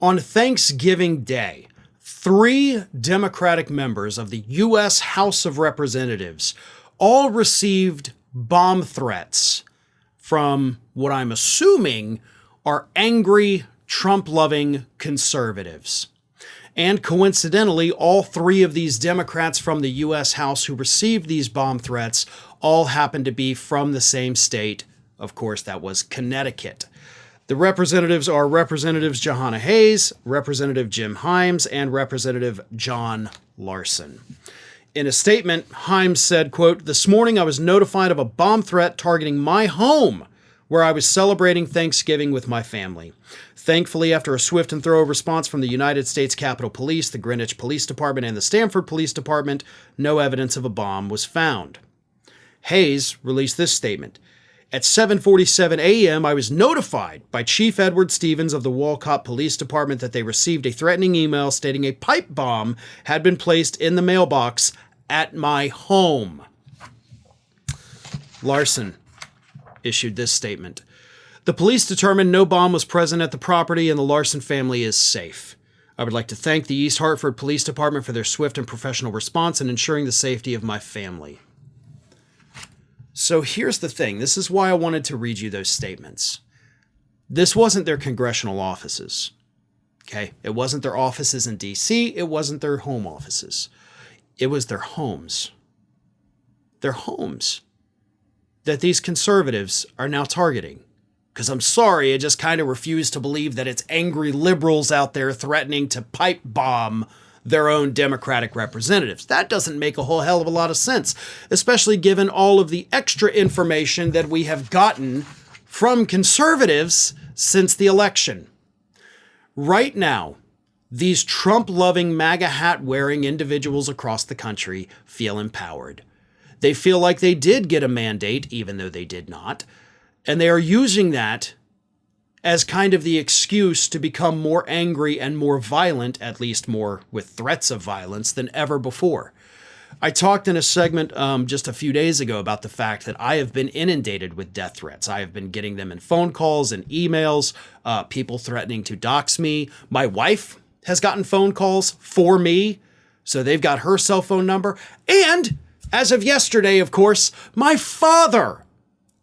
On Thanksgiving Day, 3 Democratic members of the U.S. House of Representatives all received bomb threats from what I'm assuming are angry, Trump-loving conservatives. And coincidentally, all 3 of these Democrats from the U.S. House who received these bomb threats all happen to be from the same state. Of course, that was Connecticut. The representatives are Representatives Jahana Hayes, Representative Jim Himes, and Representative John Larson. In a statement, Himes said, quote, "This morning I was notified of a bomb threat targeting my home, where I was celebrating Thanksgiving with my family. Thankfully, after a swift and thorough response from the United States Capitol Police, the Greenwich Police Department, and the Stamford Police Department, no evidence of a bomb was found." Hayes released this statement. "At 7:47 a.m., I was notified by Chief Edward Stevens of the Walcott Police Department that they received a threatening email stating a pipe bomb had been placed in the mailbox at my home." Larson issued this statement. "The police determined no bomb was present at the property and the Larson family is safe. I would like to thank the East Hartford Police Department for their swift and professional response in ensuring the safety of my family." So here's the thing. This is why I wanted to read you those statements. This wasn't their congressional offices. Okay? It wasn't their offices in D.C. It wasn't their home offices. It was their homes. Their homes that these conservatives are now targeting. Because I'm sorry, I just kind of refuse to believe that it's angry liberals out there threatening to pipe bomb their own Democratic representatives. That doesn't make a whole hell of a lot of sense, especially given all of the extra information that we have gotten from conservatives since the election. Right now, these Trump-loving, MAGA hat-wearing individuals across the country feel empowered. They feel like they did get a mandate, even though they did not, and they are using that as kind of the excuse to become more angry and more violent, at least more with threats of violence, than ever before. I talked in a segment just a few days ago about the fact that I have been inundated with death threats. I have been getting them in phone calls and emails, people threatening to dox me. My wife has gotten phone calls for me, so they've got her cell phone number. And as of yesterday, of course, my father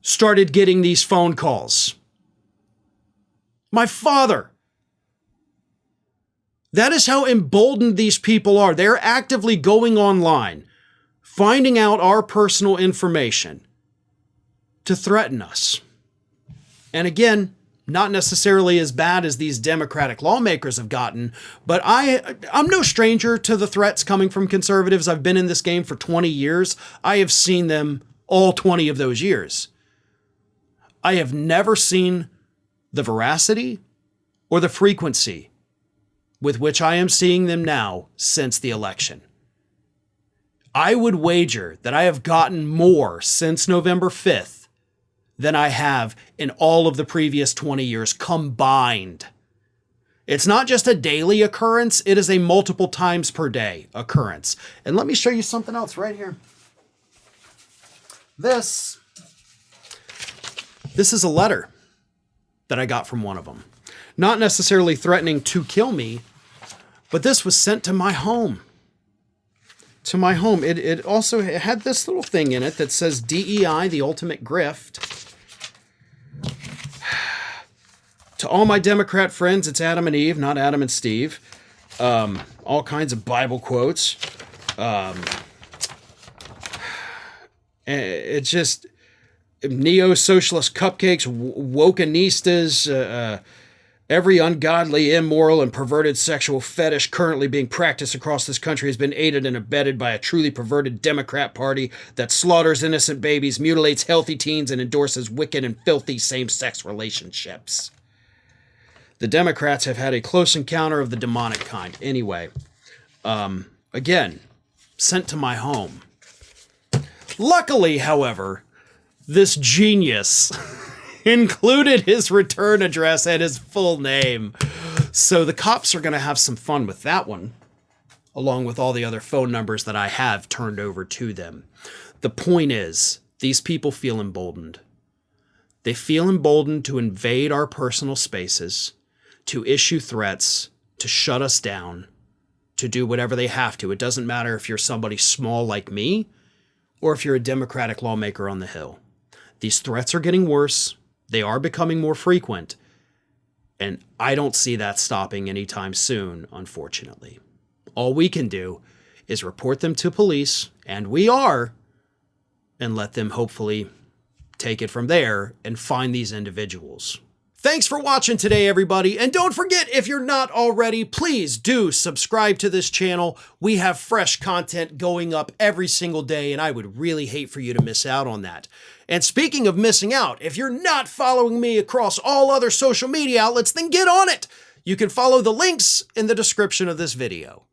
started getting these phone calls. My father. That is how emboldened these people are. They're actively going online, finding out our personal information to threaten us. And again, not necessarily as bad as these Democratic lawmakers have gotten, but I'm no stranger to the threats coming from conservatives. I've been in this game for 20 years. I have seen them all 20 of those years. I have never seen the veracity or the frequency with which I am seeing them now since the election. I would wager that I have gotten more since November 5th than I have in all of the previous 20 years combined. It's not just a daily occurrence, it is a multiple times per day occurrence. And let me show you something else right here. This is a letter that I got from one of them. Not necessarily threatening to kill me, but this was sent to my home. To my home. It also had this little thing in it that says DEI, the ultimate grift. To all my Democrat friends, it's Adam and Eve, not Adam and Steve. All kinds of Bible quotes. It's just neo-socialist cupcakes, wokenistas, every ungodly, immoral, and perverted sexual fetish currently being practiced across this country has been aided and abetted by a truly perverted Democrat Party that slaughters innocent babies, mutilates healthy teens, and endorses wicked and filthy same-sex relationships. The Democrats have had a close encounter of the demonic kind. Anyway, again, sent to my home. Luckily, however, this genius included his return address and his full name. So the cops are going to have some fun with that one, along with all the other phone numbers that I have turned over to them. The point is, these people feel emboldened. They feel emboldened to invade our personal spaces, to issue threats, to shut us down, to do whatever they have to. It doesn't matter if you're somebody small like me or if you're a Democratic lawmaker on the Hill. These threats are getting worse. They are becoming more frequent. And I don't see that stopping anytime soon, unfortunately. All we can do is report them to police, and we are, and let them hopefully take it from there and find these individuals. Thanks for watching today, everybody. And don't forget, if you're not already, please do subscribe to this channel. We have fresh content going up every single day, and I would really hate for you to miss out on that. And speaking of missing out, if you're not following me across all other social media outlets, then get on it. You can follow the links in the description of this video.